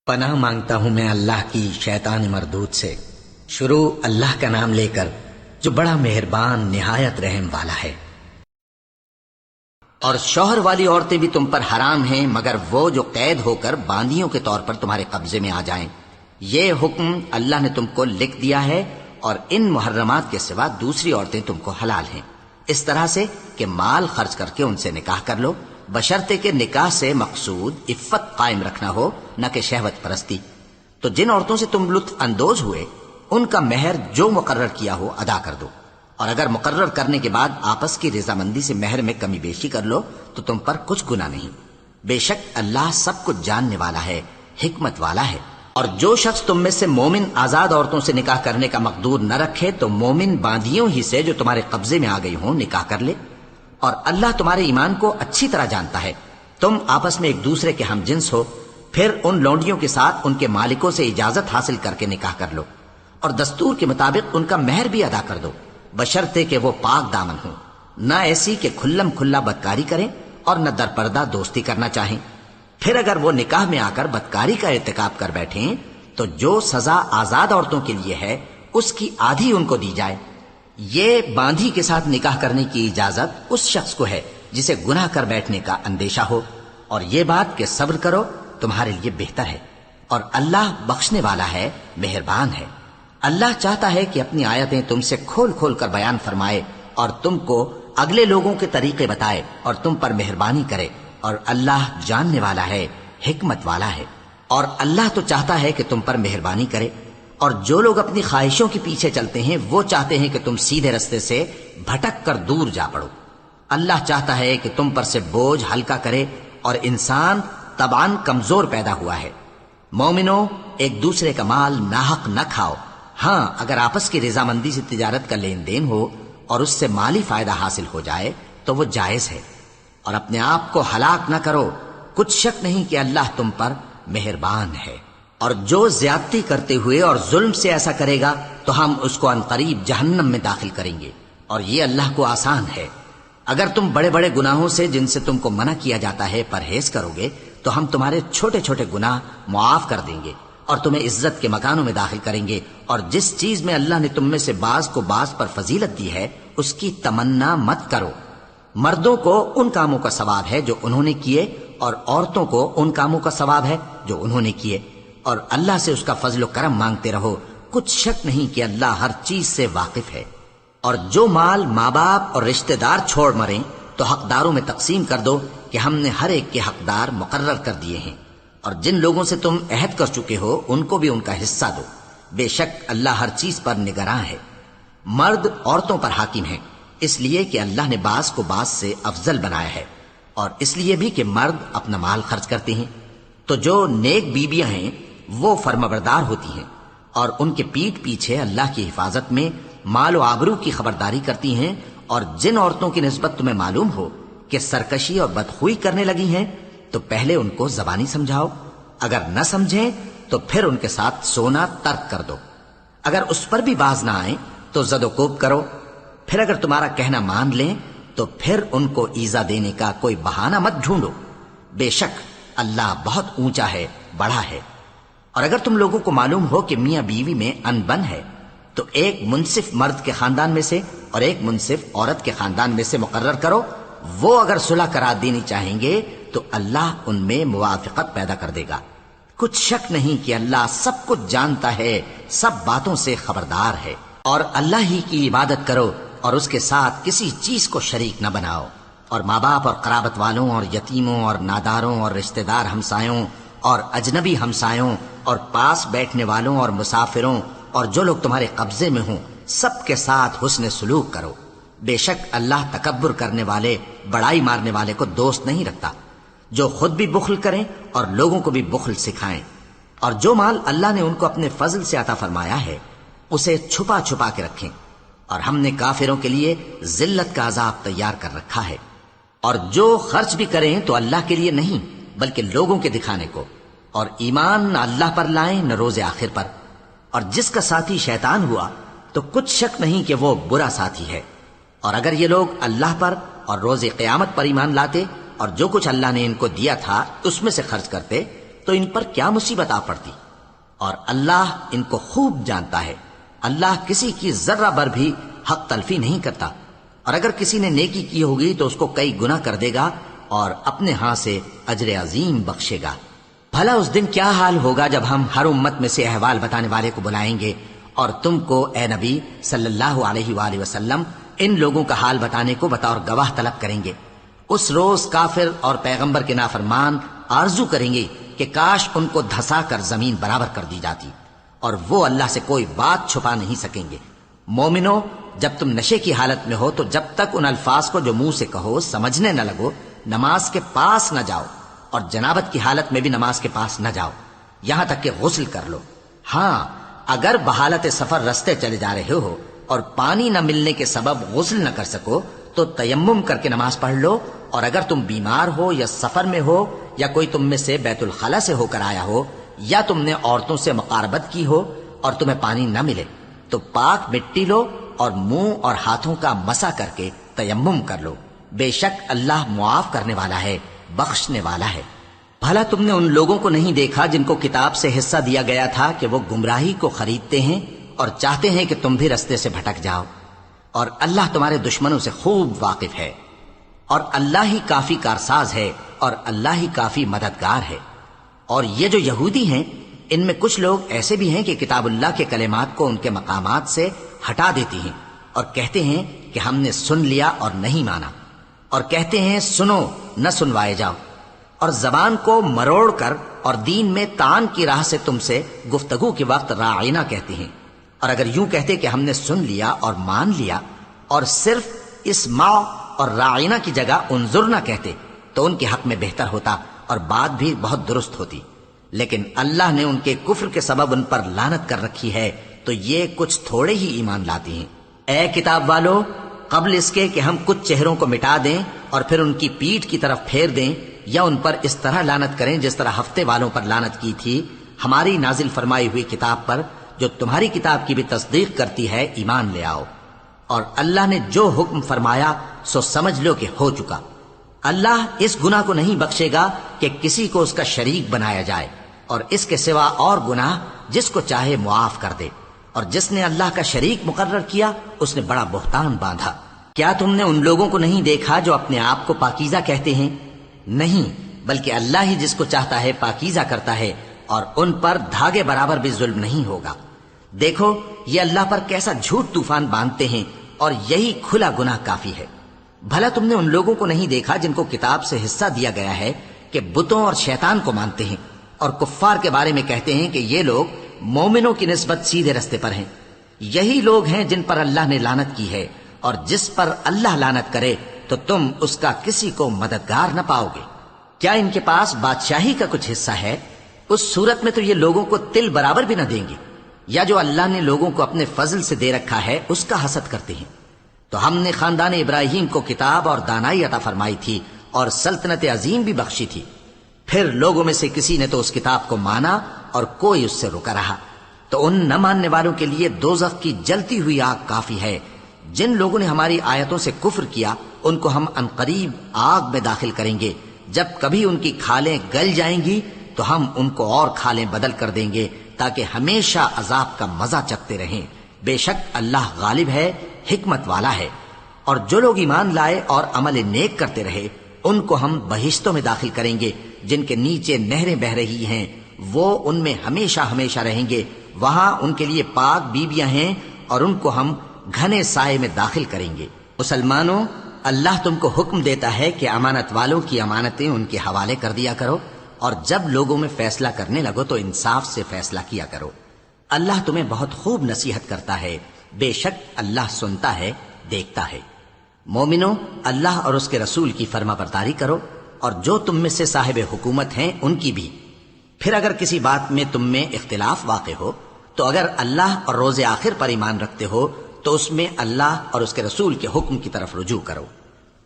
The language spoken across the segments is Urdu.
پناہ مانگتا ہوں میں اللہ کی شیطان مردود سے۔ شروع اللہ کا نام لے کر جو بڑا مہربان نہایت رحم والا ہے۔ اور شوہر والی عورتیں بھی تم پر حرام ہیں مگر وہ جو قید ہو کر باندیوں کے طور پر تمہارے قبضے میں آ جائیں۔ یہ حکم اللہ نے تم کو لکھ دیا ہے، اور ان محرمات کے سوا دوسری عورتیں تم کو حلال ہیں، اس طرح سے کہ مال خرچ کر کے ان سے نکاح کر لو، بشرطے کہ نکاح سے مقصود عفت قائم رکھنا ہو، نہ کہ شہوت پرستی۔ تو جن عورتوں سے تم لطف اندوز ہوئے ان کا مہر جو مقرر کیا ہو ادا کر دو، اور اگر مقرر کرنے کے بعد آپس کی رضامندی سے مہر میں کمی بیشی کر لو تو تم پر کچھ گناہ نہیں۔ بے شک اللہ سب کچھ جاننے والا ہے، حکمت والا ہے۔ اور جو شخص تم میں سے مومن آزاد عورتوں سے نکاح کرنے کا مقدور نہ رکھے تو مومن باندیوں ہی سے جو تمہارے قبضے میں آ گئی ہوں نکاح کر لے، اور اللہ تمہارے ایمان کو اچھی طرح جانتا ہے۔ تم آپس میں ایک دوسرے کے ہم جنس ہو، پھر ان لونڈیوں کے ساتھ ان کے مالکوں سے اجازت حاصل کر کے نکاح کر لو، اور دستور کے مطابق ان کا مہر بھی ادا کر دو، بشرطے کہ وہ پاک دامن ہوں، نہ ایسی کہ کھلم کھلا بدکاری کریں اور نہ درپردہ دوستی کرنا چاہیں۔ پھر اگر وہ نکاح میں آ کر بدکاری کا ارتکاب کر بیٹھیں تو جو سزا آزاد عورتوں کے لیے ہے اس کی آدھی ان کو دی جائے۔ یہ باندھی کے ساتھ نکاح کرنے کی اجازت اس شخص کو ہے جسے گناہ کر بیٹھنے کا اندیشہ ہو، اور یہ بات کہ صبر کرو تمہارے لیے بہتر ہے، اور اللہ بخشنے والا ہے، مہربان ہے۔ اللہ چاہتا ہے کہ اپنی آیتیں تم سے کھول کھول کر بیان فرمائے اور تم کو اگلے لوگوں کے طریقے بتائے اور تم پر مہربانی کرے، اور اللہ جاننے والا ہے، حکمت والا ہے۔ اور اللہ تو چاہتا ہے کہ تم پر مہربانی کرے، اور جو لوگ اپنی خواہشوں کے پیچھے چلتے ہیں وہ چاہتے ہیں کہ تم سیدھے رستے سے بھٹک کر دور جا پڑو۔ اللہ چاہتا ہے کہ تم پر سے بوجھ ہلکا کرے، اور انسان طبعاً کمزور پیدا ہوا ہے۔ مومنو، ایک دوسرے کا مال ناحق نہ کھاؤ، ہاں اگر آپس کی رضامندی سے تجارت کا لین دین ہو اور اس سے مالی فائدہ حاصل ہو جائے تو وہ جائز ہے، اور اپنے آپ کو ہلاک نہ کرو، کچھ شک نہیں کہ اللہ تم پر مہربان ہے۔ اور جو زیادتی کرتے ہوئے اور ظلم سے ایسا کرے گا تو ہم اس کو عنقریب جہنم میں داخل کریں گے، اور یہ اللہ کو آسان ہے۔ اگر تم بڑے بڑے گناہوں سے جن سے تم کو منع کیا جاتا ہے پرہیز کرو گے تو ہم تمہارے چھوٹے چھوٹے گناہ معاف کر دیں گے، اور تمہیں عزت کے مکانوں میں داخل کریں گے۔ اور جس چیز میں اللہ نے تم میں سے بعض کو بعض پر فضیلت دی ہے اس کی تمنا مت کرو۔ مردوں کو ان کاموں کا ثواب ہے جو انہوں نے کیے، اور عورتوں کو ان کاموں کا ثواب ہے جو انہوں نے کیے، اور اللہ سے اس کا فضل و کرم مانگتے رہو، کچھ شک نہیں کہ اللہ ہر چیز سے واقف ہے۔ اور جو مال ماں باپ اور رشتہ دار چھوڑ مریں تو حقداروں میں تقسیم کر دو کہ ہم نے ہر ایک کے حقدار مقرر کر دیے ہیں، اور جن لوگوں سے تم عہد کر چکے ہو ان کو بھی ان کا حصہ دو، بے شک اللہ ہر چیز پر نگراں ہے۔ مرد عورتوں پر حاکم ہیں، اس لیے کہ اللہ نے بعض کو بعض سے افضل بنایا ہے، اور اس لیے بھی کہ مرد اپنا مال خرچ کرتے ہیں۔ تو جو نیک بیویاں ہیں وہ فرمانبردار ہوتی ہیں، اور ان کے پیٹھ پیچھے اللہ کی حفاظت میں مال و آبرو کی خبرداری کرتی ہیں۔ اور جن عورتوں کی نسبت تمہیں معلوم ہو کہ سرکشی اور بدخوئی کرنے لگی ہیں تو پہلے ان کو زبانی سمجھاؤ، اگر نہ سمجھیں تو پھر ان کے ساتھ سونا ترک کر دو۔ اگر اس پر بھی باز نہ آئیں تو زد و کوب کرو، پھر اگر تمہارا کہنا مان لیں تو پھر ان کو ایذا دینے کا کوئی بہانہ مت ڈھونڈو، بے شک اللہ بہت اونچا ہے، بڑا ہے۔ اور اگر تم لوگوں کو معلوم ہو کہ میاں بیوی میں انبن ہے تو ایک منصف مرد کے خاندان میں سے اور ایک منصف عورت کے خاندان میں سے مقرر کرو، وہ اگر صلح کرا دینی چاہیں گے تو اللہ ان میں موافقت پیدا کر دے گا۔ کچھ شک نہیں کہ اللہ سب کچھ جانتا ہے، سب باتوں سے خبردار ہے۔ اور اللہ ہی کی عبادت کرو اور اس کے ساتھ کسی چیز کو شریک نہ بناؤ، اور ماں باپ اور قرابت والوں اور یتیموں اور ناداروں اور رشتہ دار ہمسایوں اور اجنبی ہمسایوں اور پاس بیٹھنے والوں اور مسافروں اور جو لوگ تمہارے قبضے میں ہوں سب کے ساتھ حسن سلوک کرو، بے شک اللہ تکبر کرنے والے، بڑائی مارنے والے کو دوست نہیں رکھتا۔ جو خود بھی بخل کریں اور لوگوں کو بھی بخل سکھائیں، اور جو مال اللہ نے ان کو اپنے فضل سے عطا فرمایا ہے اسے چھپا چھپا کے رکھیں، اور ہم نے کافروں کے لیے ذلت کا عذاب تیار کر رکھا ہے۔ اور جو خرچ بھی کریں تو اللہ کے لیے نہیں بلکہ لوگوں کے دکھانے کو، اور ایمان نہ اللہ پر لائیں نہ روز آخر پر۔ اور جس کا ساتھی شیطان ہوا تو کچھ شک نہیں کہ وہ برا ساتھی ہے۔ اور اگر یہ لوگ اللہ پر اور روز قیامت پر ایمان لاتے اور جو کچھ اللہ نے ان کو دیا تھا اس میں سے خرچ کرتے تو ان پر کیا مصیبت آ پڑتی، اور اللہ ان کو خوب جانتا ہے۔ اللہ کسی کی ذرہ بر بھی حق تلفی نہیں کرتا، اور اگر کسی نے نیکی کی ہوگی تو اس کو کئی گنا کر دے گا اور اپنے ہاں سے اجر عظیم بخشے گا۔ بھلا اس دن کیا حال ہوگا جب ہم ہر امت میں سے احوال بتانے والے کو بلائیں گے اور تم کو اے نبی صلی اللہ علیہ وآلہ وسلم ان لوگوں کا حال بتانے کو بطور گواہ طلب کریں گے۔ اس روز کافر اور پیغمبر کے نافرمان آرزو کریں گے کہ کاش ان کو دھسا کر زمین برابر کر دی جاتی، اور وہ اللہ سے کوئی بات چھپا نہیں سکیں گے۔ مومنو، جب تم نشے کی حالت میں ہو تو جب تک ان الفاظ کو جو منہ سے کہو سمجھنے نہ لگو، نماز کے پاس نہ جاؤ، اور جنابت کی حالت میں بھی نماز کے پاس نہ جاؤ یہاں تک کہ غسل کر لو۔ ہاں، اگر بحالت سفر رستے چلے جا رہے ہو اور پانی نہ ملنے کے سبب غسل نہ کر سکو تو تیمم کر کے نماز پڑھ لو، اور اگر تم بیمار ہو یا سفر میں ہو یا کوئی تم میں سے بیت الخلا سے ہو کر آیا ہو یا تم نے عورتوں سے مقاربت کی ہو اور تمہیں پانی نہ ملے تو پاک مٹی لو اور منہ اور ہاتھوں کا مسح کر کے تیمم کر لو۔ بے شک اللہ معاف کرنے والا ہے، بخشنے والا ہے۔ بھلا تم نے ان لوگوں کو نہیں دیکھا جن کو کتاب سے حصہ دیا گیا تھا کہ وہ گمراہی کو خریدتے ہیں اور چاہتے ہیں کہ تم بھی رستے سے بھٹک جاؤ، اور اللہ تمہارے دشمنوں سے خوب واقف ہے، اور اللہ ہی کافی کارساز ہے، اور اللہ ہی کافی مددگار ہے۔ اور یہ جو یہودی ہیں ان میں کچھ لوگ ایسے بھی ہیں کہ کتاب اللہ کے کلمات کو ان کے مقامات سے ہٹا دیتی ہیں اور کہتے ہیں کہ ہم نے سن لیا اور نہیں مانا، اور کہتے ہیں سنو نہ سنوائے جاؤ، اور زبان کو مروڑ کر اور دین میں طعن کی راہ سے تم سے گفتگو کے وقت راعینہ کہتے ہیں۔ اور اگر یوں کہتے کہ ہم نے سن لیا اور مان لیا اور صرف اسمع اور راعینہ کی جگہ انظرنا کہتے تو ان کے حق میں بہتر ہوتا اور بات بھی بہت درست ہوتی، لیکن اللہ نے ان کے کفر کے سبب ان پر لعنت کر رکھی ہے تو یہ کچھ تھوڑے ہی ایمان لاتے ہیں۔ اے کتاب والو، قبل اس کے کہ ہم کچھ چہروں کو مٹا دیں اور پھر ان کی پیٹھ کی طرف پھیر دیں یا ان پر اس طرح لعنت کریں جس طرح ہفتے والوں پر لعنت کی تھی، ہماری نازل فرمائی ہوئی کتاب پر جو تمہاری کتاب کی بھی تصدیق کرتی ہے ایمان لے آؤ۔ اور اللہ نے جو حکم فرمایا سو سمجھ لو کہ ہو چکا۔ اللہ اس گناہ کو نہیں بخشے گا کہ کسی کو اس کا شریک بنایا جائے، اور اس کے سوا اور گناہ جس کو چاہے معاف کر دے، اور جس نے اللہ کا شریک مقرر کیا اس نے بڑا بہتان باندھا۔ کیا تم نے ان لوگوں کو نہیں دیکھا جو اپنے آپ کو پاکیزہ کہتے ہیں؟ نہیں، بلکہ اللہ ہی جس کو چاہتا ہے پاکیزہ کرتا ہے، اور ان پر دھاگے برابر بھی ظلم نہیں ہوگا۔ دیکھو یہ اللہ پر کیسا جھوٹ طوفان باندھتے ہیں، اور یہی کھلا گناہ کافی ہے۔ بھلا تم نے ان لوگوں کو نہیں دیکھا جن کو کتاب سے حصہ دیا گیا ہے کہ بتوں اور شیطان کو مانتے ہیں اور کفار کے بارے میں کہتے ہیں کہ یہ لوگ مومنوں کی نسبت سیدھے رستے پر ہیں؟ یہی لوگ ہیں جن پر اللہ نے لعنت کی ہے، اور جس پر اللہ لعنت کرے تو تم اس کا کسی کو مددگار نہ پاؤ گے۔ کیا ان کے پاس بادشاہی کا کچھ حصہ ہے؟ اس صورت میں تو یہ لوگوں کو تل برابر بھی نہ دیں گے، یا جو اللہ نے لوگوں کو اپنے فضل سے دے رکھا ہے اس کا حسد کرتے ہیں۔ تو ہم نے خاندان ابراہیم کو کتاب اور دانائی عطا فرمائی تھی اور سلطنت عظیم بھی بخشی تھی، پھر لوگوں میں سے کسی نے تو اس کتاب کو مانا اور کوئی اس سے رکا رہا، تو ان نہ ماننے والوں کے لیے دوزخ کی جلتی ہوئی آگ کافی ہے۔ جن لوگوں نے ہماری آیتوں سے کفر کیا ان کو ہم عنقریب آگ میں داخل کریں گے، جب کبھی ان کی کھالیں گل جائیں گی تو ہم ان کو اور کھالیں بدل کر دیں گے تاکہ ہمیشہ عذاب کا مزہ چکھتے رہیں۔ بے شک اللہ غالب ہے، حکمت والا ہے۔ اور جو لوگ ایمان لائے اور عمل نیک کرتے رہے ان کو ہم بہشتوں میں داخل کریں گے جن کے نیچے نہریں بہ رہی ہیں، وہ ان میں ہمیشہ ہمیشہ رہیں گے، وہاں ان کے لیے پاک بیویاں ہیں اور ان کو ہم گھنے سائے میں داخل کریں گے۔ مسلمانوں، اللہ تم کو حکم دیتا ہے کہ امانت والوں کی امانتیں ان کے حوالے کر دیا کرو، اور جب لوگوں میں فیصلہ کرنے لگو تو انصاف سے فیصلہ کیا کرو۔ اللہ تمہیں بہت خوب نصیحت کرتا ہے، بے شک اللہ سنتا ہے، دیکھتا ہے۔ مومنو، اللہ اور اس کے رسول کی فرما برداری کرو، اور جو تم میں سے صاحب حکومت ہیں ان کی بھی۔ پھر اگر کسی بات میں تم میں اختلاف واقع ہو تو اگر اللہ اور روز آخر پر ایمان رکھتے ہو تو اس میں اللہ اور اس کے رسول کے حکم کی طرف رجوع کرو۔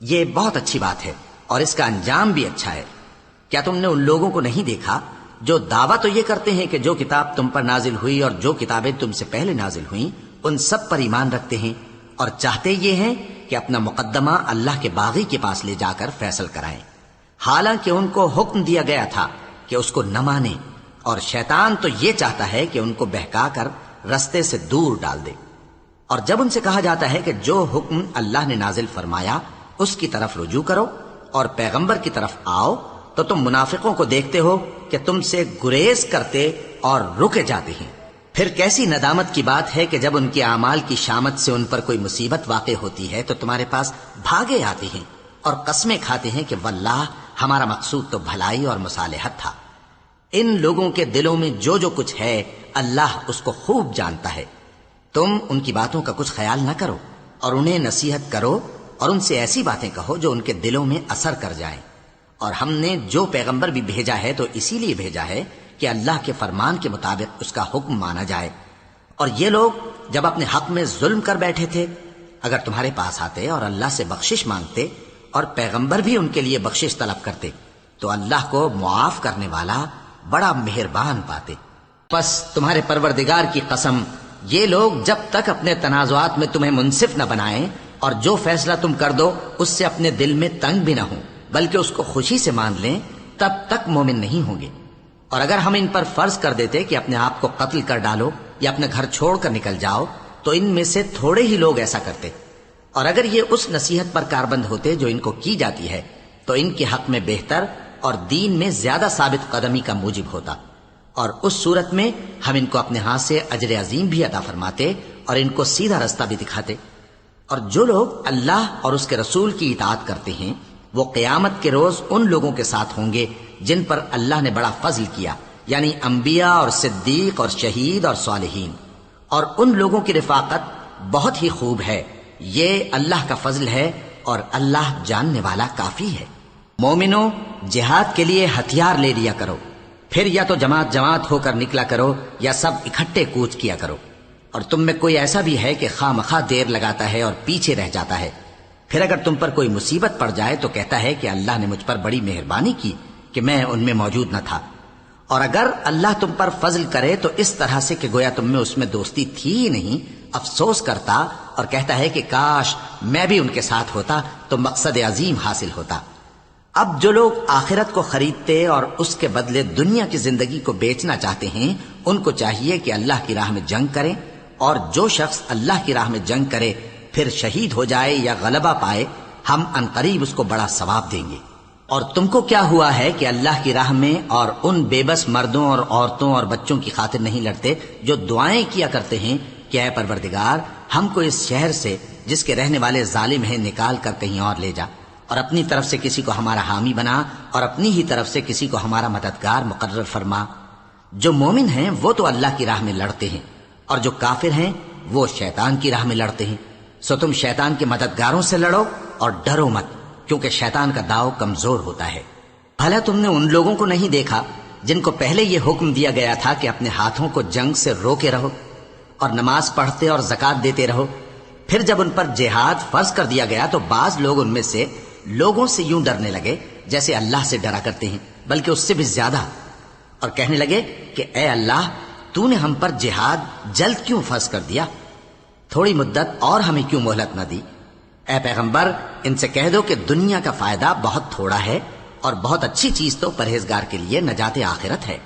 یہ بہت اچھی بات ہے اور اس کا انجام بھی اچھا ہے۔ کیا تم نے ان لوگوں کو نہیں دیکھا جو دعویٰ تو یہ کرتے ہیں کہ جو کتاب تم پر نازل ہوئی اور جو کتابیں تم سے پہلے نازل ہوئیں ان سب پر ایمان رکھتے ہیں، اور چاہتے یہ ہیں کہ اپنا مقدمہ اللہ کے باغی کے پاس لے جا کر فیصل کرائیں، حالانکہ ان کو حکم دیا گیا تھا کہ اس کو نہ مانے، اور شیطان تو یہ چاہتا ہے کہ ان کو بہکا کر رستے سے دور ڈال دے۔ اور جب ان سے کہا جاتا ہے کہ جو حکم اللہ نے نازل فرمایا اس کی طرف رجوع کرو اور پیغمبر کی طرف آؤ، تو تم منافقوں کو دیکھتے ہو کہ تم سے گریز کرتے اور رکے جاتے ہیں۔ پھر کیسی ندامت کی بات ہے کہ جب ان کے اعمال کی شامت سے ان پر کوئی مصیبت واقع ہوتی ہے تو تمہارے پاس بھاگے آتے ہیں اور قسمیں کھاتے ہیں کہ واللہ ہمارا مقصود تو بھلائی اور مصالحت تھا۔ ان لوگوں کے دلوں میں جو جو کچھ ہے اللہ اس کو خوب جانتا ہے۔ تم ان کی باتوں کا کچھ خیال نہ کرو اور انہیں نصیحت کرو اور ان سے ایسی باتیں کہو جو ان کے دلوں میں اثر کر جائیں۔ اور ہم نے جو پیغمبر بھی بھیجا ہے تو اسی لیے بھیجا ہے کہ اللہ کے فرمان کے مطابق اس کا حکم مانا جائے۔ اور یہ لوگ جب اپنے حق میں ظلم کر بیٹھے تھے، اگر تمہارے پاس آتے اور اللہ سے بخشش مانگتے اور پیغمبر بھی ان کے لیے بخشش طلب کرتے تو اللہ کو معاف کرنے والا بڑا مہربان پاتے۔ پس تمہارے پروردگار کی قسم، یہ لوگ جب تک اپنے تنازعات میں تمہیں منصف نہ بنائیں اور جو فیصلہ تم کر دو اس سے اپنے دل میں تنگ بھی نہ ہوں بلکہ اس کو خوشی سے مان لیں، تب تک مومن نہیں ہوں گے۔ اور اگر ہم ان پر فرض کر دیتے کہ اپنے آپ کو قتل کر ڈالو یا اپنے گھر چھوڑ کر نکل جاؤ تو ان میں سے تھوڑے ہی لوگ ایسا کرتے، اور اگر یہ اس نصیحت پر کاربند ہوتے جو ان کو کی جاتی ہے تو ان کے حق میں بہتر اور دین میں زیادہ ثابت قدمی کا موجب ہوتا، اور اس صورت میں ہم ان کو اپنے ہاتھ سے اجر عظیم بھی عطا فرماتے اور ان کو سیدھا رستہ بھی دکھاتے۔ اور جو لوگ اللہ اور اس کے رسول کی اطاعت کرتے ہیں وہ قیامت کے روز ان لوگوں کے ساتھ ہوں گے جن پر اللہ نے بڑا فضل کیا، یعنی انبیاء اور صدیق اور شہید اور صالحین، اور ان لوگوں کی رفاقت بہت ہی خوب ہے۔ یہ اللہ کا فضل ہے اور اللہ جاننے والا کافی ہے۔ مومنوں، جہاد کے لیے ہتھیار لے لیا کرو، پھر یا تو جماعت جماعت ہو کر نکلا کرو یا سب اکٹھے کوچ کیا کرو۔ اور تم میں کوئی ایسا بھی ہے کہ خواہ مخواہ دیر لگاتا ہے اور پیچھے رہ جاتا ہے، پھر اگر تم پر کوئی مصیبت پڑ جائے تو کہتا ہے کہ اللہ نے مجھ پر بڑی مہربانی کی کہ میں ان میں موجود نہ تھا۔ اور اگر اللہ تم پر فضل کرے تو اس طرح سے کہ گویا تم میں اس میں دوستی تھی ہی نہیں، افسوس کرتا اور کہتا ہے کہ کاش میں بھی ان کے ساتھ ہوتا تو مقصد عظیم حاصل ہوتا۔ اب جو لوگ آخرت کو خریدتے اور اس کے بدلے دنیا کی زندگی کو بیچنا چاہتے ہیں ان کو چاہیے کہ اللہ کی راہ میں جنگ کریں، اور جو شخص اللہ کی راہ میں جنگ کرے پھر شہید ہو جائے یا غلبہ پائے ہم عنقریب اس کو بڑا ثواب دیں گے۔ اور تم کو کیا ہوا ہے کہ اللہ کی راہ میں اور ان بے بس مردوں اور عورتوں اور بچوں کی خاطر نہیں لڑتے جو دعائیں کیا کرتے ہیں کہ اے پروردگار ہم کو اس شہر سے جس کے رہنے والے ظالم ہیں نکال کر کہیں اور لے جا، اور اپنی طرف سے کسی کو ہمارا حامی بنا اور اپنی ہی طرف سے کسی کو ہمارا مددگار مقرر فرما۔ جو مومن ہیں وہ تو اللہ کی راہ میں لڑتے ہیں، اور جو کافر ہیں وہ شیطان کی راہ میں لڑتے ہیں۔ سو تم شیطان کے مددگاروں سے لڑو اور ڈرو مت، کیونکہ شیطان کا داؤ کمزور ہوتا ہے۔ بھلا تم نے ان لوگوں کو نہیں دیکھا جن کو پہلے یہ حکم دیا گیا تھا کہ اپنے ہاتھوں کو جنگ سے روکے رہو اور نماز پڑھتے اور زکوٰۃ دیتے رہو، پھر جب ان پر جہاد فرض کر دیا گیا تو بعض لوگ ان میں سے لوگوں سے یوں ڈرنے لگے جیسے اللہ سے ڈرا کرتے ہیں، بلکہ اس سے بھی زیادہ، اور کہنے لگے کہ اے اللہ تو نے ہم پر جہاد جلد کیوں فرض کر دیا؟ تھوڑی مدت اور ہمیں کیوں مہلت نہ دی؟ اے پیغمبر ان سے کہہ دو کہ دنیا کا فائدہ بہت تھوڑا ہے اور بہت اچھی چیز تو پرہیزگار کے لیے نجات آخرت ہے،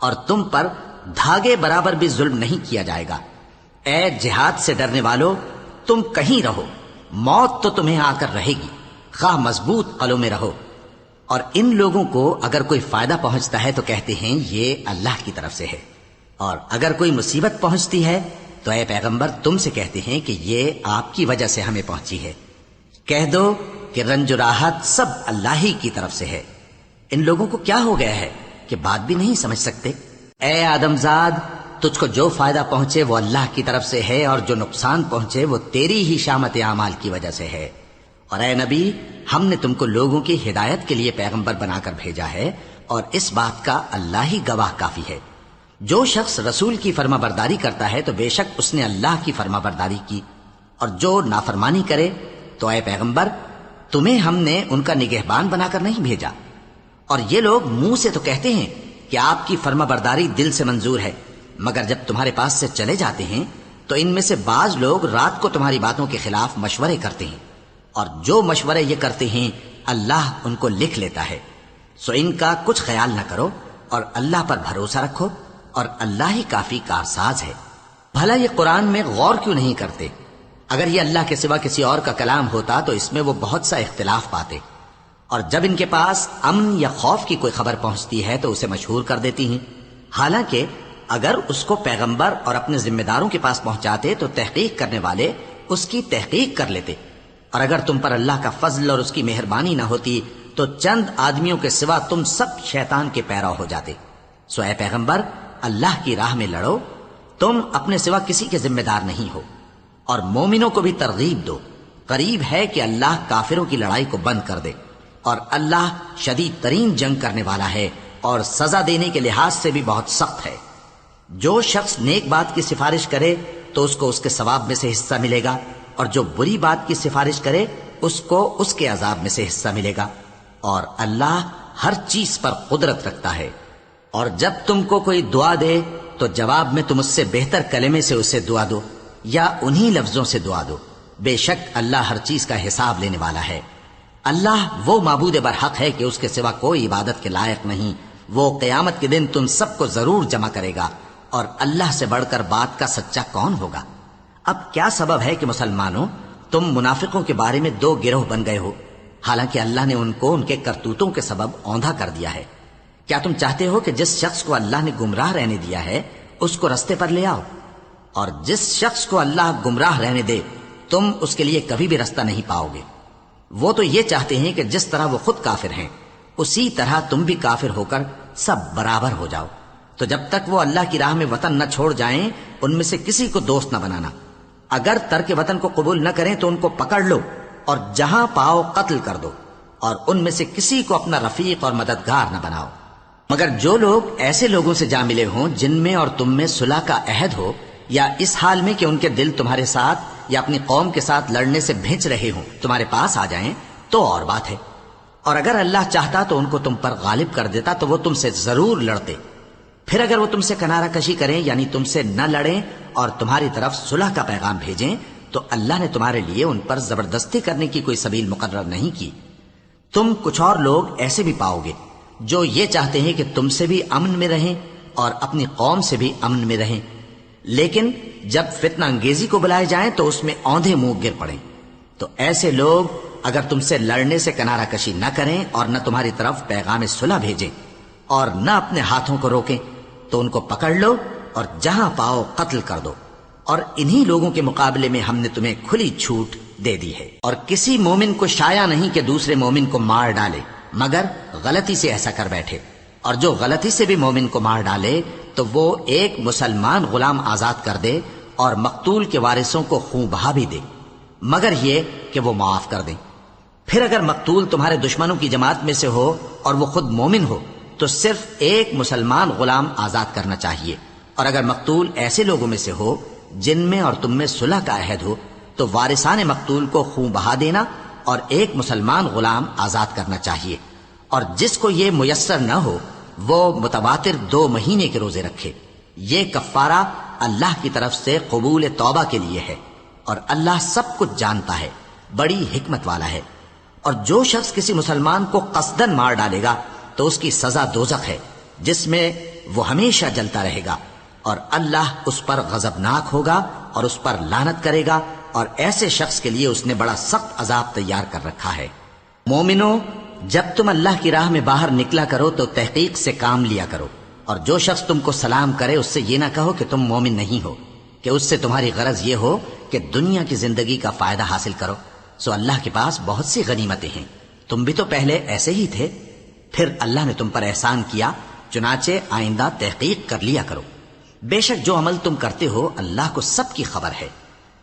اور تم پر دھاگے برابر بھی ظلم نہیں کیا جائے گا۔ اے جہاد سے ڈرنے والو، تم کہیں رہو، موت تو تمہیں آ کر رہے گی، خواہ مضبوط قلعوں میں رہو۔ اور ان لوگوں کو اگر کوئی فائدہ پہنچتا ہے تو کہتے ہیں یہ اللہ کی طرف سے ہے، اور اگر کوئی مصیبت پہنچتی ہے تو اے پیغمبر تم سے کہتے ہیں کہ یہ آپ کی وجہ سے ہمیں پہنچی ہے۔ کہہ دو کہ رنج و راحت سب اللہ ہی کی طرف سے ہے۔ ان لوگوں کو کیا ہو گیا ہے کہ بات بھی نہیں سمجھ سکتے؟ اے آدم زاد، تجھ کو جو فائدہ پہنچے وہ اللہ کی طرف سے ہے، اور جو نقصان پہنچے وہ تیری ہی شامت اعمال کی وجہ سے ہے۔ اور اے نبی، ہم نے تم کو لوگوں کی ہدایت کے لیے پیغمبر بنا کر بھیجا ہے، اور اس بات کا اللہ ہی گواہ کافی ہے۔ جو شخص رسول کی فرما برداری کرتا ہے تو بے شک اس نے اللہ کی فرما برداری کی، اور جو نافرمانی کرے تو اے پیغمبر تمہیں ہم نے ان کا نگہبان بنا کر نہیں بھیجا۔ اور یہ لوگ منہ سے تو کہتے ہیں کہ آپ کی فرما برداری دل سے منظور ہے، مگر جب تمہارے پاس سے چلے جاتے ہیں تو ان میں سے بعض لوگ رات کو تمہاری باتوں کے خلاف مشورے کرتے ہیں، اور جو مشورے یہ کرتے ہیں اللہ ان کو لکھ لیتا ہے۔ سو ان کا کچھ خیال نہ کرو اور اللہ پر بھروسہ رکھو اور اللہ ہی کافی کارساز ہے۔ بھلا یہ قرآن میں غور کیوں نہیں کرتے؟ اگر یہ اللہ کے سوا کسی اور کا کلام ہوتا تو اس میں وہ بہت سا اختلاف پاتے، اور جب ان کے پاس امن یا خوف کی کوئی خبر پہنچتی ہے تو اسے مشہور کر دیتی ہیں، حالانکہ اگر اس کو پیغمبر اور اپنے ذمہ داروں کے پاس پہنچاتے تو تحقیق کرنے والے اس کی تحقیق کر لیتے، اور اگر تم پر اللہ کا فضل اور اس کی مہربانی نہ ہوتی تو چند آدمیوں کے سوا تم سب شیطان کے پیرو ہو جاتے۔ سو اے پیغمبر، اللہ کی راہ میں لڑو، تم اپنے سوا کسی کے ذمہ دار نہیں ہو، اور مومنوں کو بھی ترغیب دو، قریب ہے کہ اللہ کافروں کی لڑائی کو بند کر دے، اور اللہ شدید ترین جنگ کرنے والا ہے اور سزا دینے کے لحاظ سے بھی بہت سخت ہے۔ جو شخص نیک بات کی سفارش کرے تو اس کو اس کے ثواب میں سے حصہ ملے گا، اور جو بری بات کی سفارش کرے اس کو اس کے عذاب میں سے حصہ ملے گا، اور اللہ ہر چیز پر قدرت رکھتا ہے۔ اور جب تم کو کوئی دعا دے تو جواب میں تم اس سے بہتر کلمے سے اسے دعا دو یا انہی لفظوں سے دعا دو، بے شک اللہ ہر چیز کا حساب لینے والا ہے۔ اللہ وہ معبود برحق ہے کہ اس کے سوا کوئی عبادت کے لائق نہیں، وہ قیامت کے دن تم سب کو ضرور جمع کرے گا، اور اللہ سے بڑھ کر بات کا سچا کون ہوگا؟ اب کیا سبب ہے کہ مسلمانوں تم منافقوں کے بارے میں دو گروہ بن گئے ہو، حالانکہ اللہ نے ان کو ان کے کرتوتوں کے سبب اوندھا کر دیا ہے؟ کیا تم چاہتے ہو کہ جس شخص کو اللہ نے گمراہ رہنے دیا ہے اس کو رستے پر لے آؤ، اور جس شخص کو اللہ گمراہ رہنے دے تم اس کے لیے کبھی بھی رستہ نہیں پاؤ گے؟ وہ تو یہ چاہتے ہیں کہ جس طرح وہ خود کافر ہیں اسی طرح تم بھی کافر ہو کر سب برابر ہو جاؤ۔ تو جب تک وہ اللہ کی راہ میں وطن نہ چھوڑ جائیں ان میں سے کسی کو دوست نہ بنانا، اگر ترک وطن کو قبول نہ کریں تو ان کو پکڑ لو اور جہاں پاؤ قتل کر دو، اور ان میں سے کسی کو اپنا رفیق اور مددگار نہ بناؤ، مگر جو لوگ ایسے لوگوں سے جا ملے ہوں جن میں اور تم میں صلح کا عہد ہو، یا اس حال میں کہ ان کے دل تمہارے ساتھ یا اپنی قوم کے ساتھ لڑنے سے بھنچ رہے ہوں تمہارے پاس آ جائیں تو اور بات ہے، اور اگر اللہ چاہتا تو ان کو تم پر غالب کر دیتا تو وہ تم سے ضرور لڑتے۔ پھر اگر وہ تم سے کنارہ کشی کریں یعنی تم سے نہ لڑیں اور تمہاری طرف صلح کا پیغام بھیجیں تو اللہ نے تمہارے لیے ان پر زبردستی کرنے کی کوئی سبیل مقرر نہیں کی۔ تم کچھ اور لوگ ایسے بھی پاؤ گے جو یہ چاہتے ہیں کہ تم سے بھی امن میں رہیں اور اپنی قوم سے بھی امن میں رہیں، لیکن جب فتنہ انگیزی کو بلائے جائیں تو اس میں اوندھے منہ گر پڑیں۔ تو ایسے لوگ اگر تم سے لڑنے سے کنارہ کشی نہ کریں اور نہ تمہاری طرف پیغام صلح بھیجیں اور نہ اپنے ہاتھوں کو روکیں تو ان کو پکڑ لو اور جہاں پاؤ قتل کر دو، اور انہی لوگوں کے مقابلے میں ہم نے تمہیں کھلی چھوٹ دے دی ہے۔ اور کسی مومن کو شایع نہیں کہ دوسرے مومن کو مار ڈالے مگر غلطی سے ایسا کر بیٹھے، اور جو غلطی سے بھی مومن کو مار ڈالے تو وہ ایک مسلمان غلام آزاد کر دے اور مقتول کے وارثوں کو خون بہا بھی دے، مگر یہ کہ وہ معاف کر دیں۔ پھر اگر مقتول تمہارے دشمنوں کی جماعت میں سے ہو اور وہ خود مومن ہو تو صرف ایک مسلمان غلام آزاد کرنا چاہیے، اور اگر مقتول ایسے لوگوں میں سے ہو جن میں اور تم میں صلح کا عہد ہو تو وارثان مقتول کو خون بہا دینا اور ایک مسلمان غلام آزاد کرنا چاہیے، اور جس کو یہ میسر نہ ہو وہ متواتر 2 مہینے کے روزے رکھے۔ یہ کفارہ اللہ کی طرف سے قبول توبہ کے لیے ہے، اور اللہ سب کچھ جانتا ہے، بڑی حکمت والا ہے۔ اور جو شخص کسی مسلمان کو قصدن مار ڈالے گا تو اس کی سزا دوزخ ہے جس میں وہ ہمیشہ جلتا رہے گا، اور اللہ اس پر غضبناک ہوگا اور اس پر لعنت کرے گا، اور ایسے شخص کے لیے اس نے بڑا سخت عذاب تیار کر رکھا ہے۔ مومنو، جب تم اللہ کی راہ میں باہر نکلا کرو تو تحقیق سے کام لیا کرو، اور جو شخص تم کو سلام کرے اس سے یہ نہ کہو کہ تم مومن نہیں ہو، کہ اس سے تمہاری غرض یہ ہو کہ دنیا کی زندگی کا فائدہ حاصل کرو۔ سو اللہ کے پاس بہت سی غنیمتیں ہیں، تم بھی تو پہلے ایسے ہی تھے، پھر اللہ نے تم پر احسان کیا، چنانچہ آئندہ تحقیق کر لیا کرو۔ بے شک جو عمل تم کرتے ہو اللہ کو سب کی خبر ہے۔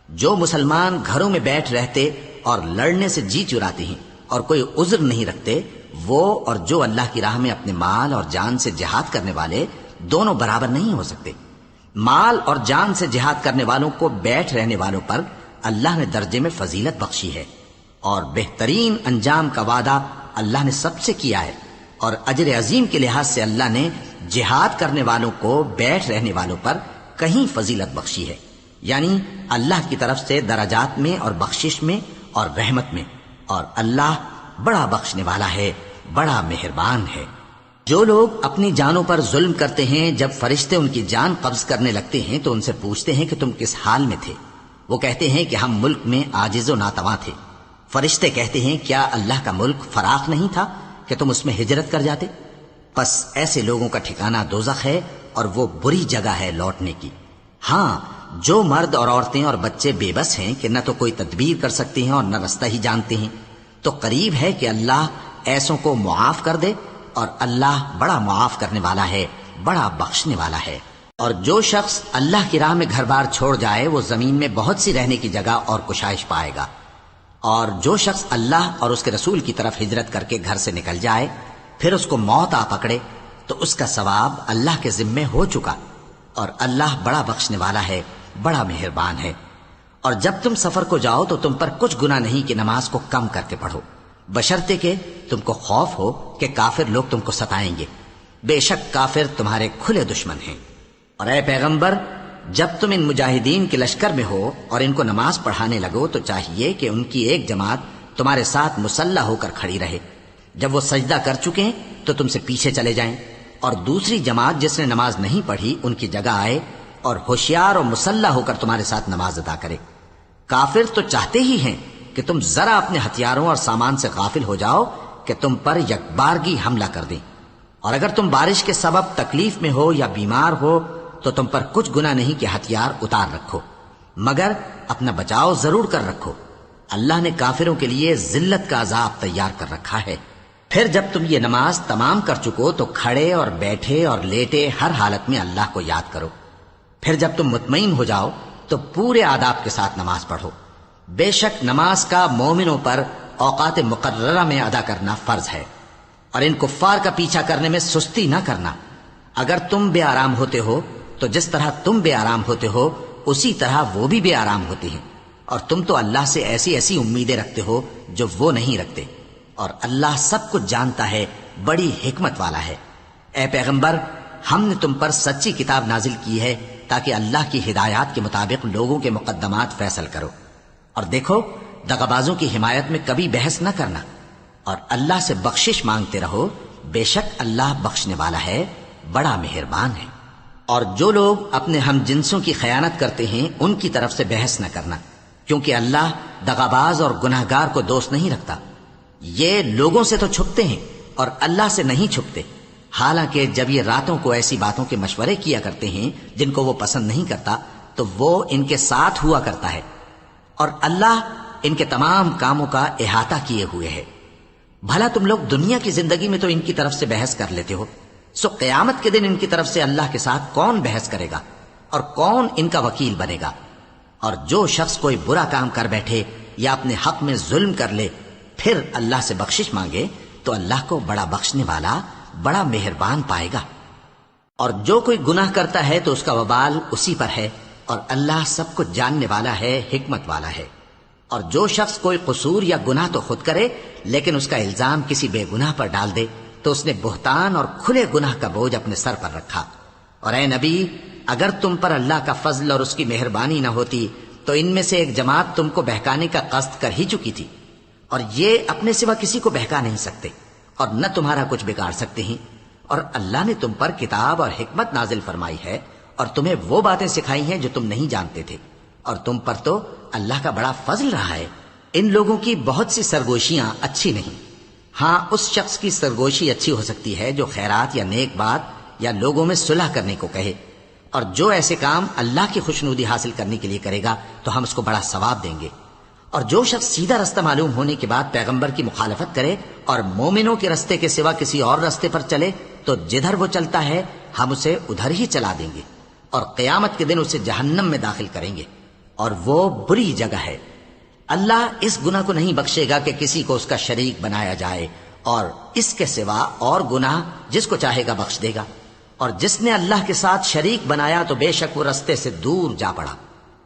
جو مسلمان گھروں میں بیٹھ رہتے اور لڑنے سے جی چراتے ہیں اور کوئی عذر نہیں رکھتے، وہ اور جو اللہ کی راہ میں اپنے مال اور جان سے جہاد کرنے والے دونوں برابر نہیں ہو سکتے۔ مال اور جان سے جہاد کرنے والوں کو بیٹھ رہنے والوں پر اللہ نے درجے میں فضیلت بخشی ہے، اور بہترین انجام کا وعدہ اللہ نے سب سے کیا ہے، اور اجر عظیم کے لحاظ سے اللہ نے جہاد کرنے والوں کو بیٹھ رہنے والوں پر کہیں فضیلت بخشی ہے، یعنی اللہ کی طرف سے درجات میں اور بخشش میں اور رحمت میں، اور اللہ بڑا بخشنے والا ہے، بڑا مہربان ہے۔ جو لوگ اپنی جانوں پر ظلم کرتے ہیں، جب فرشتے ان کی جان قبض کرنے لگتے ہیں تو ان سے پوچھتے ہیں کہ تم کس حال میں تھے؟ وہ کہتے ہیں کہ ہم ملک میں عاجز و ناتواں تھے۔ فرشتے کہتے ہیں کیا اللہ کا ملک فراخ نہیں تھا کہ تم اس میں ہجرت کر جاتے؟ پس ایسے لوگوں کا ٹھکانہ دوزخ ہے اور وہ بری جگہ ہے لوٹنے کی۔ ہاں، جو مرد اور عورتیں اور بچے بے بس ہیں کہ نہ تو کوئی تدبیر کر سکتے ہیں اور نہ رستہ ہی جانتے ہیں، تو قریب ہے کہ اللہ ایسوں کو معاف کر دے، اور اللہ بڑا معاف کرنے والا ہے، بڑا بخشنے والا ہے۔ اور جو شخص اللہ کی راہ میں گھر بار چھوڑ جائے وہ زمین میں بہت سی رہنے کی جگہ اور کشائش پائے گا، اور جو شخص اللہ اور اس کے رسول کی طرف ہجرت کر کے گھر سے نکل جائے پھر اس کو موت آ پکڑے تو اس کا ثواب اللہ کے ذمے ہو چکا، اور اللہ بڑا بخشنے والا ہے، بڑا مہربان ہے۔ اور جب تم سفر کو جاؤ تو تم پر کچھ گناہ نہیں کہ نماز کو کم کر کے پڑھو، بشرطے کہ تم کو خوف ہو کہ کافر لوگ تم کو ستائیں گے، بے شک کافر تمہارے کھلے دشمن ہیں۔ اور اے پیغمبر، جب تم ان مجاہدین کے لشکر میں ہو اور ان کو نماز پڑھانے لگو تو چاہیے کہ ان کی ایک جماعت تمہارے ساتھ مسلح ہو کر کھڑی رہے، جب وہ سجدہ کر چکے تو تم سے پیچھے چلے جائیں، اور دوسری جماعت جس نے نماز نہیں پڑھی ان کی جگہ آئے اور ہوشیار اور مسلح ہو کر تمہارے ساتھ نماز ادا کرے۔ کافر تو چاہتے ہی ہیں کہ تم ذرا اپنے ہتھیاروں اور سامان سے غافل ہو جاؤ کہ تم پر یکبارگی حملہ کر دیں، اور اگر تم بارش کے سبب تکلیف میں ہو یا بیمار ہو تو تم پر کچھ گناہ نہیں کہ ہتھیار اتار رکھو، مگر اپنا بچاؤ ضرور کر رکھو، اللہ نے کافروں کے لیے ذلت کا عذاب تیار کر رکھا ہے۔ پھر جب تم یہ نماز تمام کر چکو تو کھڑے اور بیٹھے اور لیٹے ہر حالت میں اللہ کو یاد کرو۔ پھر جب تم مطمئن ہو جاؤ تو پورے آداب کے ساتھ نماز پڑھو۔ بے شک نماز کا مومنوں پر اوقات مقررہ میں ادا کرنا فرض ہے، اور ان کفار کا پیچھا کرنے میں سستی نہ کرنا۔ اگر تم بے آرام ہوتے ہو تو جس طرح تم بے آرام ہوتے ہو اسی طرح وہ بھی بے آرام ہوتے ہیں، اور تم تو اللہ سے ایسی ایسی امیدیں رکھتے ہو جو وہ نہیں رکھتے، اور اللہ سب کچھ جانتا ہے، بڑی حکمت والا ہے۔ اے پیغمبر، ہم نے تم پر سچی کتاب نازل کی ہے تاکہ اللہ کی ہدایات کے مطابق لوگوں کے مقدمات فیصل کرو، اور دیکھو دغابازوں کی حمایت میں کبھی بحث نہ کرنا، اور اللہ سے بخشش مانگتے رہو، بے شک اللہ بخشنے والا ہے، بڑا مہربان ہے۔ اور جو لوگ اپنے ہم جنسوں کی خیانت کرتے ہیں ان کی طرف سے بحث نہ کرنا، کیونکہ اللہ دغاباز اور گناہگار کو دوست نہیں رکھتا۔ یہ لوگوں سے تو چھپتے ہیں اور اللہ سے نہیں چھپتے، حالانکہ جب یہ راتوں کو ایسی باتوں کے مشورے کیا کرتے ہیں جن کو وہ پسند نہیں کرتا تو وہ ان کے ساتھ ہوا کرتا ہے، اور اللہ ان کے تمام کاموں کا احاطہ کیے ہوئے ہے۔ بھلا تم لوگ دنیا کی زندگی میں تو ان کی طرف سے بحث کر لیتے ہو، سو قیامت کے دن ان کی طرف سے اللہ کے ساتھ کون بحث کرے گا اور کون ان کا وکیل بنے گا؟ اور جو شخص کوئی برا کام کر بیٹھے یا اپنے حق میں ظلم کر لے پھر اللہ سے بخشش مانگے تو اللہ کو بڑا بخشنے والا، بڑا مہربان پائے گا۔ اور جو کوئی گناہ کرتا ہے تو اس کا وبال اسی پر ہے، اور اللہ سب کچھ جاننے والا ہے، حکمت والا ہے۔ اور جو شخص کوئی قصور یا گناہ تو خود کرے لیکن اس کا الزام کسی بے گناہ پر ڈال دے تو اس نے بہتان اور کھلے گناہ کا بوجھ اپنے سر پر رکھا۔ اور اے نبی، اگر تم پر اللہ کا فضل اور اس کی مہربانی نہ ہوتی تو ان میں سے ایک جماعت تم کو بہکانے کا قصد کر ہی چکی تھی، اور یہ اپنے سوا کسی کو بہکا نہیں سکتے اور نہ تمہارا کچھ بگاڑ سکتے ہیں۔ اور اللہ نے تم پر کتاب اور حکمت نازل فرمائی ہے اور تمہیں وہ باتیں سکھائی ہیں جو تم نہیں جانتے تھے، اور تم پر تو اللہ کا بڑا فضل رہا ہے۔ ان لوگوں کی بہت سی سرگوشیاں اچھی نہیں، ہاں اس شخص کی سرگوشی اچھی ہو سکتی ہے جو خیرات یا نیک بات یا لوگوں میں صلح کرنے کو کہے، اور جو ایسے کام اللہ کی خوشنودی حاصل کرنے کے لیے کرے گا تو ہم اس کو بڑا ثواب دیں گے۔ اور جو شخص سیدھا رستہ معلوم ہونے کے بعد پیغمبر کی مخالفت کرے اور مومنوں کے رستے کے سوا کسی اور رستے پر چلے تو جدھر وہ چلتا ہے ہم اسے ادھر ہی چلا دیں گے، اور قیامت کے دن اسے جہنم میں داخل کریں گے، اور وہ بری جگہ ہے۔ اللہ اس گناہ کو نہیں بخشے گا کہ کسی کو اس کا شریک بنایا جائے، اور اس کے سوا اور گناہ جس کو چاہے گا بخش دے گا، اور جس نے اللہ کے ساتھ شریک بنایا تو بے شک وہ رستے سے دور جا پڑا۔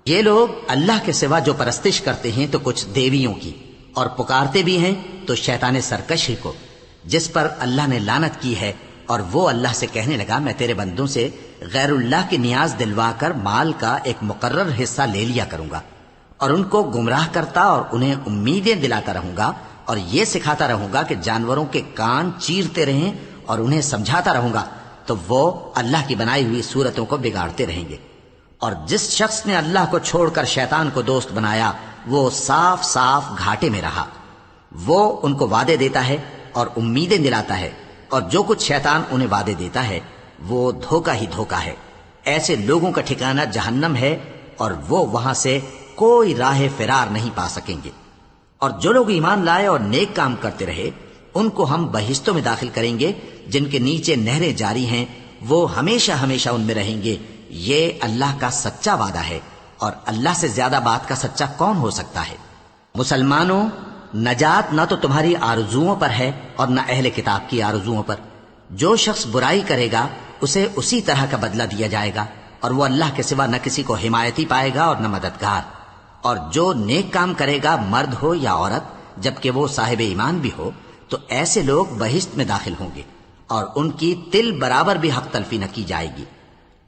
یہ لوگ اللہ کے سوا جو پرستش کرتے ہیں تو کچھ دیویوں کی، اور پکارتے بھی ہیں تو شیطان سرکش ہی کو، جس پر اللہ نے لعنت کی ہے، اور وہ اللہ سے کہنے لگا میں تیرے بندوں سے غیر اللہ کی نیاز دلوا کر مال کا ایک مقرر حصہ لے لیا کروں گا، اور ان کو گمراہ کرتا اور انہیں امیدیں دلاتا رہوں گا، اور یہ سکھاتا رہوں گا کہ جانوروں کے کان چیرتے رہیں اور انہیں سمجھاتا رہوں گا تو وہ اللہ کی بنائی ہوئی صورتوں کو بگاڑتے رہیں گے۔ اور جس شخص نے اللہ کو چھوڑ کر شیطان کو دوست بنایا وہ صاف صاف گھاٹے میں رہا۔ وہ ان کو وعدے دیتا ہے اور امیدیں دلاتا ہے، اور جو کچھ شیطان انہیں وعدے دیتا ہے وہ دھوکہ ہی دھوکہ ہے۔ ایسے لوگوں کا ٹھکانہ جہنم ہے، اور وہ وہاں سے کوئی راہ فرار نہیں پا سکیں گے۔ اور جو لوگ ایمان لائے اور نیک کام کرتے رہے ان کو ہم بہشتوں میں داخل کریں گے جن کے نیچے نہریں جاری ہیں، وہ ہمیشہ ہمیشہ ان میں رہیں گے۔ یہ اللہ کا سچا وعدہ ہے، اور اللہ سے زیادہ بات کا سچا کون ہو سکتا ہے؟ مسلمانوں، نجات نہ تو تمہاری آرزوؤں پر ہے اور نہ اہل کتاب کی آرزوؤں پر۔ جو شخص برائی کرے گا اسے اسی طرح کا بدلہ دیا جائے گا، اور وہ اللہ کے سوا نہ کسی کو حمایتی پائے گا اور نہ مددگار۔ اور جو نیک کام کرے گا، مرد ہو یا عورت، جبکہ وہ صاحب ایمان بھی ہو، تو ایسے لوگ بہشت میں داخل ہوں گے، اور ان کی تل برابر بھی حق تلفی نہ کی جائے گی۔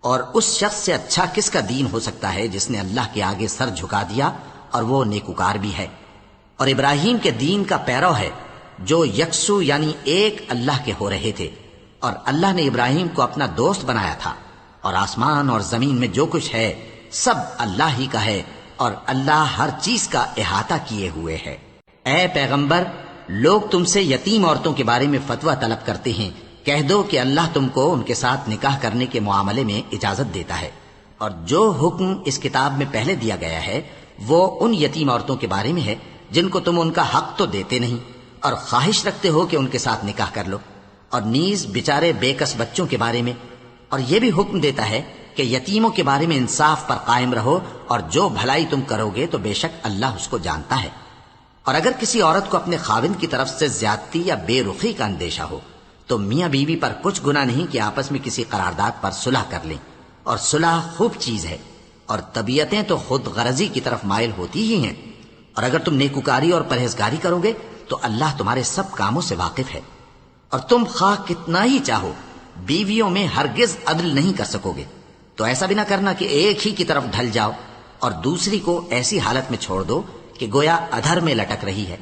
اور اس شخص سے اچھا کس کا دین ہو سکتا ہے جس نے اللہ کے آگے سر جھکا دیا اور وہ نیکوکار بھی ہے، اور ابراہیم کے دین کا پیرو ہے، جو یکسو یعنی ایک اللہ کے ہو رہے تھے۔ اور اللہ نے ابراہیم کو اپنا دوست بنایا تھا، اور آسمان اور زمین میں جو کچھ ہے سب اللہ ہی کا ہے، اور اللہ ہر چیز کا احاطہ کیے ہوئے ہے۔ اے پیغمبر، لوگ تم سے یتیم عورتوں کے بارے میں فتویٰ طلب کرتے ہیں، کہہ دو کہ اللہ تم کو ان کے ساتھ نکاح کرنے کے معاملے میں اجازت دیتا ہے، اور جو حکم اس کتاب میں پہلے دیا گیا ہے وہ ان یتیم عورتوں کے بارے میں ہے جن کو تم ان کا حق تو دیتے نہیں، اور خواہش رکھتے ہو کہ ان کے ساتھ نکاح کر لو، اور نیز بیچارے بے کس بچوں کے بارے میں۔ اور یہ بھی حکم دیتا ہے کہ یتیموں کے بارے میں انصاف پر قائم رہو، اور جو بھلائی تم کرو گے تو بے شک اللہ اس کو جانتا ہے۔ اور اگر کسی عورت کو اپنے خاوند کی طرف سے زیادتی یا بے رخی کا اندیشہ ہو تو میاں بیوی پر کچھ گناہ نہیں کہ آپس میں کسی قرارداد پر صلح کر لیں، اور صلح خوب چیز ہے، اور طبیعتیں تو خود غرضی کی طرف مائل ہوتی ہی ہیں۔ اور اگر تم نیکوکاری اور پرہیزگاری کرو گے تو اللہ تمہارے سب کاموں سے واقف ہے۔ اور تم خواہ کتنا ہی چاہو بیویوں میں ہرگز عدل نہیں کر سکو گے، تو ایسا بھی نہ کرنا کہ ایک ہی کی طرف ڈھل جاؤ اور دوسری کو ایسی حالت میں چھوڑ دو کہ گویا ادھر میں لٹک رہی ہے۔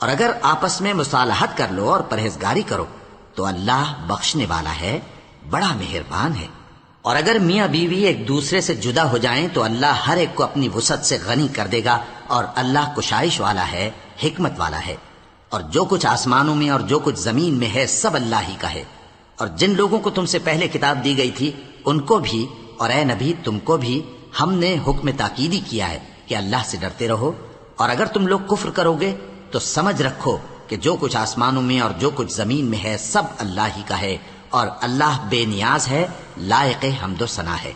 اور اگر آپس میں مصالحت کر لو اور پرہیزگاری کرو تو اللہ بخشنے والا ہے، بڑا مہربان ہے۔ اور اگر میاں بیوی ایک دوسرے سے جدا ہو جائیں تو اللہ ہر ایک کو اپنی وسعت سے غنی کر دے گا، اور اللہ کشائش والا ہے، حکمت والا ہے۔ اور جو کچھ آسمانوں میں اور جو کچھ زمین میں ہے سب اللہ ہی کا ہے۔ اور جن لوگوں کو تم سے پہلے کتاب دی گئی تھی ان کو بھی، اور اے نبی تم کو بھی، ہم نے حکم تاکیدی کیا ہے کہ اللہ سے ڈرتے رہو۔ اور اگر تم لوگ کفر کرو گے تو سمجھ رکھو کہ جو کچھ آسمانوں میں اور جو کچھ زمین میں ہے سب اللہ ہی کا ہے، اور اللہ بے نیاز ہے، لائق حمد و ثنا ہے۔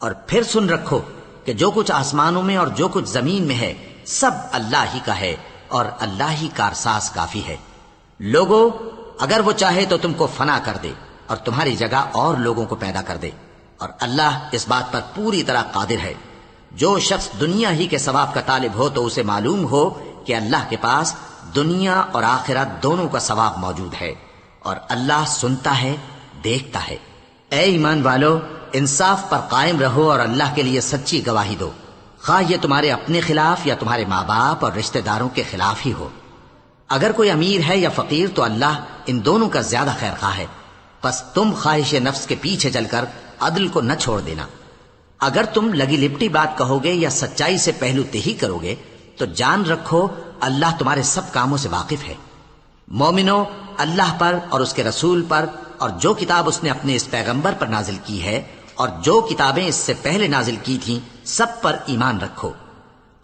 اور پھر سن رکھو کہ جو کچھ آسمانوں میں اور جو کچھ زمین میں ہے سب اللہ ہی کا ہے، اور اللہ ہی کارساز کافی ہے۔ لوگو، اگر وہ چاہے تو تم کو فنا کر دے اور تمہاری جگہ اور لوگوں کو پیدا کر دے، اور اللہ اس بات پر پوری طرح قادر ہے۔ جو شخص دنیا ہی کے ثواب کا طالب ہو تو اسے معلوم ہو کہ اللہ کے پاس دنیا اور آخرت دونوں کا ثواب موجود ہے، اور اللہ سنتا ہے، دیکھتا ہے۔ اے ایمان والو، انصاف پر قائم رہو اور اللہ کے لیے سچی گواہی دو، خواہ یہ تمہارے اپنے خلاف یا تمہارے ماں باپ اور رشتہ داروں کے خلاف ہی ہو۔ اگر کوئی امیر ہے یا فقیر تو اللہ ان دونوں کا زیادہ خیر خواہ ہے، پس تم خواہش نفس کے پیچھے چل کر عدل کو نہ چھوڑ دینا۔ اگر تم لگی لپٹی بات کہو گے یا سچائی سے پہلو تہی کرو گے تو جان رکھو اللہ تمہارے سب کاموں سے واقف ہے۔ مومنو، اللہ پر اور اس کے رسول پر اور جو کتاب اس نے اپنے اس پیغمبر پر نازل کی ہے اور جو کتابیں اس سے پہلے نازل کی تھیں سب پر ایمان رکھو۔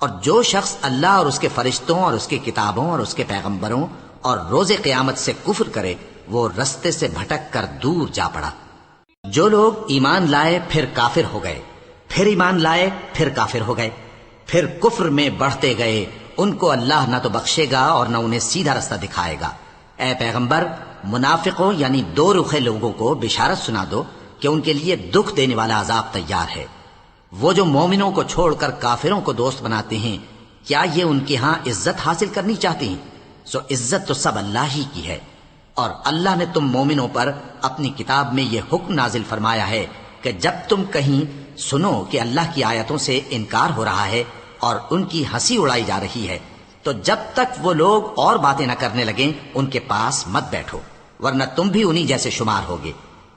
اور جو شخص اللہ اور اس کے فرشتوں اور اس کے کتابوں اور اس کے پیغمبروں اور روز قیامت سے کفر کرے وہ رستے سے بھٹک کر دور جا پڑا۔ جو لوگ ایمان لائے پھر کافر ہو گئے، پھر ایمان لائے پھر کافر ہو گئے، پھر کفر میں بڑھتے گئے، ان کو اللہ نہ تو بخشے گا اور نہ انہیں سیدھا رستہ دکھائے گا۔ اے پیغمبر، منافقوں یعنی دو رخے لوگوں کو بشارت سنا دو کہ ان کے لیے دکھ دینے والا عذاب تیار ہے۔ وہ جو مومنوں کو چھوڑ کر کافروں کو دوست بناتے ہیں، کیا یہ ان کے ہاں عزت حاصل کرنی چاہتے ہیں؟ سو عزت تو سب اللہ ہی کی ہے۔ اور اللہ نے تم مومنوں پر اپنی کتاب میں یہ حکم نازل فرمایا ہے کہ جب تم کہیں سنو کہ اللہ کی آیتوں سے انکار ہو رہا ہے اور ان کی ہنسی اڑائی جا رہی ہے تو جب تک وہ لوگ اور باتیں نہ کرنے لگیں ان کے پاس مت بیٹھو، ورنہ تم بھی انہی جیسے شمار ہوگے۔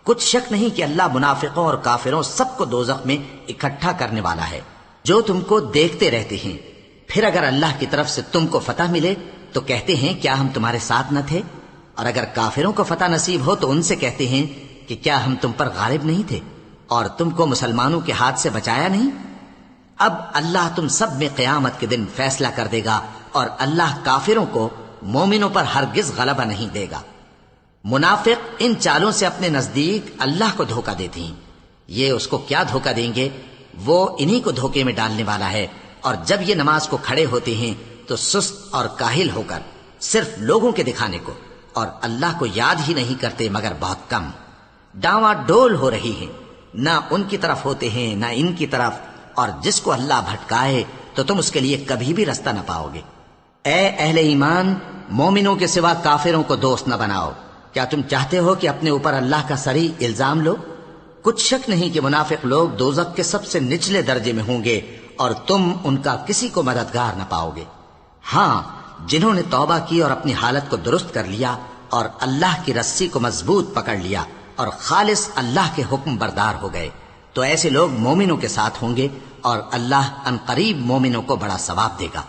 کچھ شک نہیں کہ اللہ منافقوں اور کافروں سب کو دوزخ میں اکٹھا کرنے والا ہے، جو تم کو دیکھتے رہتے ہیں۔ پھر اگر اللہ کی طرف سے تم کو فتح ملے تو کہتے ہیں کیا ہم تمہارے ساتھ نہ تھے، اور اگر کافروں کو فتح نصیب ہو تو ان سے کہتے ہیں کہ کیا ہم تم پر غالب نہیں تھے اور تم کو مسلمانوں کے ہاتھ سے بچایا نہیں۔ اب اللہ تم سب میں قیامت کے دن فیصلہ کر دے گا، اور اللہ کافروں کو مومنوں پر ہرگز غلبہ نہیں دے گا۔ منافق ان چالوں سے اپنے نزدیک اللہ کو دھوکہ دیتے ہیں، یہ اس کو کیا دھوکہ دیں گے، وہ انہی کو دھوکے میں ڈالنے والا ہے۔ اور جب یہ نماز کو کھڑے ہوتے ہیں تو سست اور کاہل ہو کر، صرف لوگوں کے دکھانے کو، اور اللہ کو یاد ہی نہیں کرتے مگر بہت کم۔ ڈاواں ڈول ہو رہی ہیں، نہ ان کی طرف ہوتے ہیں نہ ان کی طرف، اور جس کو اللہ بھٹکائے تو تم اس کے لیے کبھی بھی رستہ نہ پاؤ گے۔ اے اہل ایمان، مومنوں کے سوا کافروں کو دوست نہ بناؤ۔ کیا تم چاہتے ہو کہ اپنے اوپر اللہ کا صریح الزام لو؟ کچھ شک نہیں کہ منافق لوگ دوزخ کے سب سے نچلے درجے میں ہوں گے، اور تم ان کا کسی کو مددگار نہ پاؤ گے۔ ہاں، جنہوں نے توبہ کی اور اپنی حالت کو درست کر لیا اور اللہ کی رسی کو مضبوط پکڑ لیا اور خالص اللہ کے حکم بردار ہو گئے، تو ایسے لوگ مومنوں کے ساتھ ہوں گے، اور اللہ ان قریب مومنوں کو بڑا ثواب دے گا۔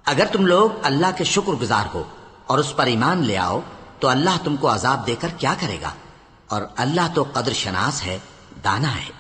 اگر تم لوگ اللہ کے شکر گزار ہو اور اس پر ایمان لے آؤ تو اللہ تم کو عذاب دے کر کیا کرے گا، اور اللہ تو قدر شناس ہے، دانا ہے۔